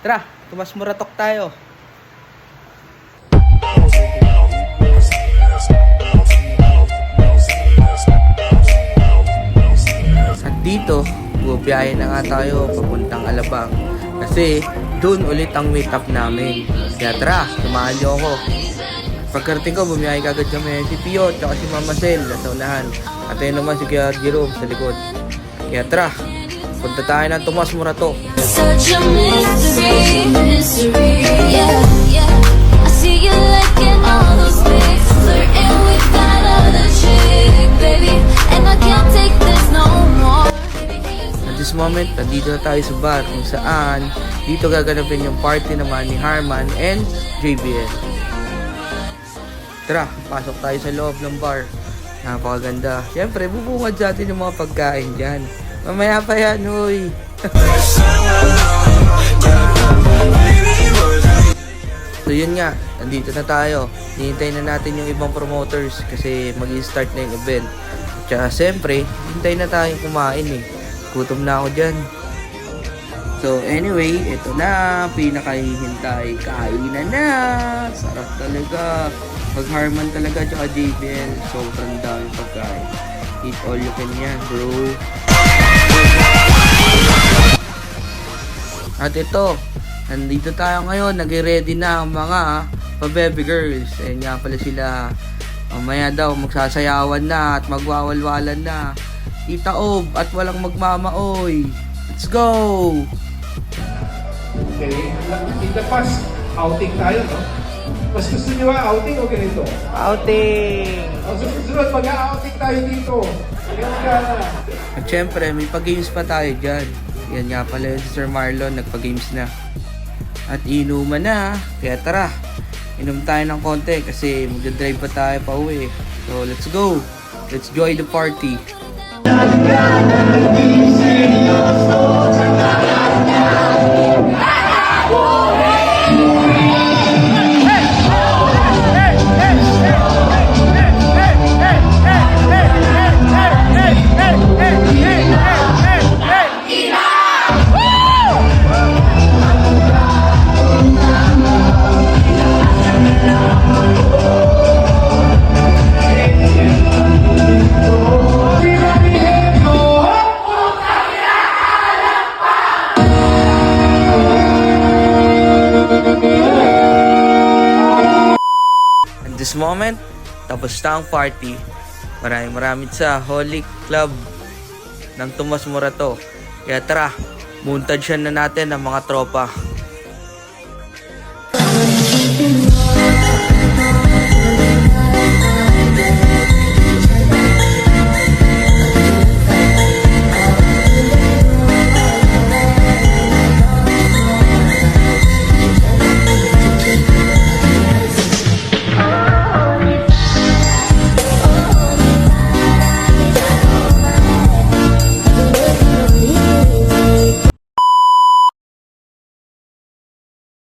Tara, Tomas Morato tayo. At dito, bubiyahe na nga tayo papuntang Alabang. Kasi doon ulit ang meet up namin. Kaya tara, samahan niyo ako. Pagkarating ko, bumiyahe kagad kami si Pio at si Mama Sel nasa unahan. At ayun naman si Kuya Jerome sa likod. Kaya tara, punta tayo ng Tomas Morato. Such a mystery, yeah, yeah. I see you liking all those pics, flirting with that other chick, baby, and I can't take this no more. At this moment, nandito na tayo sa bar kung saan dito gaganapin yung party naman ni Harman and JBL. Tara, pasok tayo sa loob ng bar. Napakaganda. Siyempre, bubungad sa atin yung mga pagkain dyan. Mamaya pa yan, huy. So yun nga, nandito na tayo. Hihintay na natin yung ibang promoters kasi mag-i-start na yung event. Tsaka siyempre, hintay na tayo kumain eh. Gutom na ako dyan. So anyway, ito na, pinakahihintay. Kainan na! Sarap talaga. Pag Harman talaga, tsaka JBL, sobrang dami pagkain. Eat all you can yan, bro. At ito, nandito tayo ngayon, nag-ready na ang mga pa-baby girls. Ayan nga pala sila. Mamaya daw, magsasayawan na at magwawalwalan na. Itaob at walang magmamaoy. Let's go! Okay, in the past, outing tayo, no? Mas gusto nyo ba outing o ganito? Outing! O susunod, mag-outing tayo dito. Ganyan ka na. At syempre, may pag-games pa tayo dyan. Yan nga pala si Sir Marlon, nagpa-games na. At inuman na, kaya tara. Inom tayo ng konti kasi magdadrive pa tayo pa uwi. So let's go! Let's join the party! This moment, tapos na ang party. Maraming sa Holy Club ng Tomas Morato. Kaya tara, muntadsyan na natin ang mga tropa.